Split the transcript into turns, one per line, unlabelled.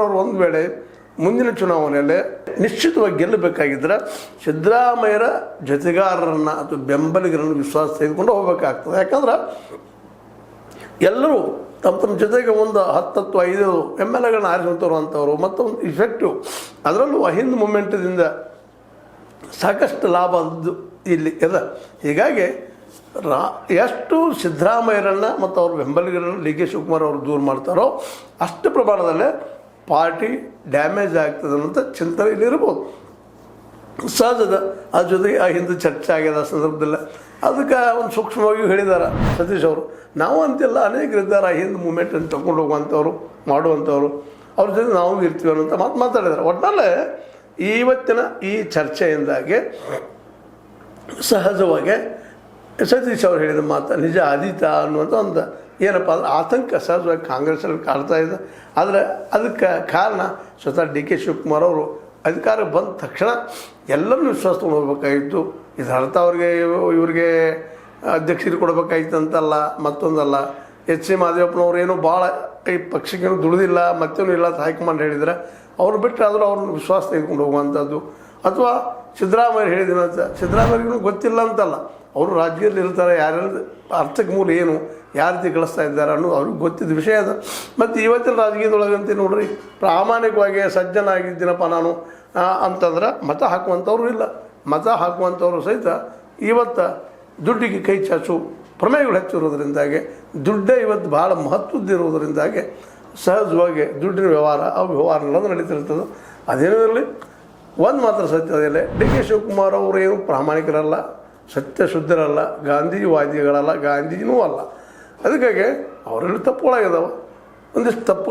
ಅವರು ಒಂದು ವೇಳೆ ಮುಂದಿನ ಚುನಾವಣೆಯಲ್ಲಿ ನಿಶ್ಚಿತವಾಗಿ ಗೆಲ್ಲಬೇಕಾಗಿದ್ದರೆ ಸಿದ್ದರಾಮಯ್ಯರ ಜೊತೆಗಾರರನ್ನು ಅಥವಾ ಬೆಂಬಲಿಗರನ್ನು ವಿಶ್ವಾಸ ತೆಗೆದುಕೊಂಡು ಹೋಗಬೇಕಾಗ್ತದೆ. ಯಾಕಂದ್ರೆ ಎಲ್ಲರೂ ತಮ್ಮ ಜೊತೆಗೆ ಒಂದು 10-5 MLAಗಳನ್ನ ಆರಿಸುವಂಥವ್ರು ಅಂಥವ್ರು ಮತ್ತೊಂದು ಇಫೆಕ್ಟಿವ್, ಅದರಲ್ಲೂ ಅಹಿಂದ್ ಮೂಮೆಂಟದಿಂದ ಸಾಕಷ್ಟು ಲಾಭ ಇಲ್ಲಿ ಇದೆ. ಹೀಗಾಗಿ ಎಷ್ಟು ಸಿದ್ದರಾಮಯ್ಯರನ್ನು ಮತ್ತು ಅವ್ರ ಬೆಂಬಲಿಗರನ್ನು ಡಿ ಕೆ ಶಿವಕುಮಾರ್ ಅವರು ದೂರ ಮಾಡ್ತಾರೋ ಅಷ್ಟು ಪ್ರಮಾಣದಲ್ಲೇ ಪಾರ್ಟಿ ಡ್ಯಾಮೇಜ್ ಆಗ್ತದೆ ಅನ್ನೋಂಥ ಚಿಂತನೆ ಇಲ್ಲಿರ್ಬೋದು. ಸಹಜದ ಅದ್ರ ಜೊತೆಗೆ ಆ ಹಿಂದೆ ಚರ್ಚೆ ಆಗ್ಯದ ಸಂದರ್ಭದಲ್ಲಿ ಅದಕ್ಕೆ ಒಂದು ಸೂಕ್ಷ್ಮವಾಗಿ ಹೇಳಿದ್ದಾರೆ ಸತೀಶ್ ಅವರು. ನಾವು ಅಂತೆಲ್ಲ ಅನೇಕರಿದ್ದಾರೆ ಆ ಹಿಂದೆ ಮೂಮೆಂಟನ್ನು ತಗೊಂಡು ಹೋಗುವಂಥವ್ರು ಮಾಡುವಂಥವ್ರು, ಅವ್ರ ಜೊತೆ ನಾವು ಇರ್ತೀವಿ ಅನ್ನೋಂಥ ಮಾತಾಡಿದ್ದಾರೆ. ಒಟ್ಟಿನಲ್ಲೇ ಇವತ್ತಿನ ಈ ಚರ್ಚೆಯಿಂದಾಗಿ ಸಹಜವಾಗಿ ಸತೀಶ್ ಅವರು ಹೇಳಿದ ಮಾತು ನಿಜ ಆದೀತ ಅನ್ನುವಂಥ ಒಂದು ಏನಪ್ಪ ಅಂದ್ರೆ ಆತಂಕ ಸಹಜವಾಗಿ ಕಾಂಗ್ರೆಸ್ಸಲ್ಲಿ ಕಾಡ್ತಾ ಇದೆ. ಆದರೆ ಅದಕ್ಕೆ ಕಾರಣ ಸ್ವತಃ ಡಿ ಕೆ ಶಿವಕುಮಾರ್ ಅವರು ಅಧಿಕಾರಕ್ಕೆ ಬಂದ ತಕ್ಷಣ ಎಲ್ಲರನ್ನೂ ವಿಶ್ವಾಸ ತೊಗೊಂಡು ಹೋಗ್ಬೇಕಾಗಿತ್ತು. ಇದರ ಅರ್ಥ ಇವ್ರಿಗೆ ಅಧ್ಯಕ್ಷರು ಕೊಡಬೇಕಾಗಿತ್ತು ಅಂತಲ್ಲ, ಮತ್ತೊಂದಲ್ಲ. ಎಚ್ ಸಿ ಮಾದೇವಪ್ಪನವ್ರು ಏನೋ ಭಾಳ ಈ ಪಕ್ಷಕ್ಕೇನು ದುಡಿದಿಲ್ಲ ಮತ್ತೇನು ಇಲ್ಲ ಅಂತ ಹೈಕಮಾಂಡ್ ಹೇಳಿದರೆ ಅವ್ರು ಬಿಟ್ಟರೆ ಆದರೂ ಅವ್ರನ್ನ ವಿಶ್ವಾಸ ತೆಗೆದುಕೊಂಡು ಹೋಗುವಂಥದ್ದು. ಅಥವಾ ಸಿದ್ದರಾಮಯ್ಯ ಹೇಳಿದಿನಂತ ಸಿದ್ದರಾಮಯ್ಯಗೂ ಗೊತ್ತಿಲ್ಲ ಅಂತಲ್ಲ, ಅವರು ರಾಜಕೀಯದಲ್ಲಿ ಇರ್ತಾರೆ, ಯಾರ್ಯಾರು ಅರ್ಥಕ್ಕೆ ಮೂಲ ಏನು, ಯಾವ ರೀತಿ ಗಳಿಸ್ತಾ ಇದ್ದಾರೆ ಅನ್ನೋದು ಅವ್ರಿಗೆ ಗೊತ್ತಿದ್ದ ವಿಷಯ ಅದು. ಮತ್ತು ಇವತ್ತಿನ ರಾಜಕೀಯದೊಳಗಂತ ನೋಡ್ರಿ, ಪ್ರಾಮಾಣಿಕವಾಗಿ ಸಜ್ಜನಾಗಿದ್ದೀನಪ್ಪ ನಾನು ಅಂತಂದ್ರೆ ಮತ ಹಾಕುವಂಥವ್ರು ಇಲ್ಲ. ಮತ ಹಾಕುವಂಥವ್ರು ಸಹಿತ ಇವತ್ತು ದುಡ್ಡಿಗೆ ಕೈ ಚಾಚು ಪ್ರಮೇಯಗಳು ಹೆಚ್ಚಿರೋದ್ರಿಂದಾಗಿ, ದುಡ್ಡೇ ಇವತ್ತು ಭಾಳ ಮಹತ್ವದ್ದಿರೋದ್ರಿಂದಾಗಿ ಸಹಜವಾಗಿ ದುಡ್ಡಿನ ವ್ಯವಹಾರ ವ್ಯವಹಾರಗಳನ್ನು ನಡೀತಿರ್ತದೆ. ಅದೇನೂ ಇರಲಿ, ಒಂದು ಮಾತ್ರ ಸತ್ಯದಲ್ಲೇ ಡಿ ಕೆ ಶಿವಕುಮಾರ್ ಅವರು ಏನು ಪ್ರಾಮಾಣಿಕರಲ್ಲ, ಸತ್ಯ ಶುದ್ಧರಲ್ಲ, ಗಾಂಧಿವಾದಿಗಳಲ್ಲ, ಗಾಂಧಿನೂ ಅಲ್ಲ. ಅದಕ್ಕಾಗಿ ಅವರಲ್ಲಿ ತಪ್ಪುಗಳಾಗಿದ್ದಾವೆ, ಒಂದಿಷ್ಟು ತಪ್ಪು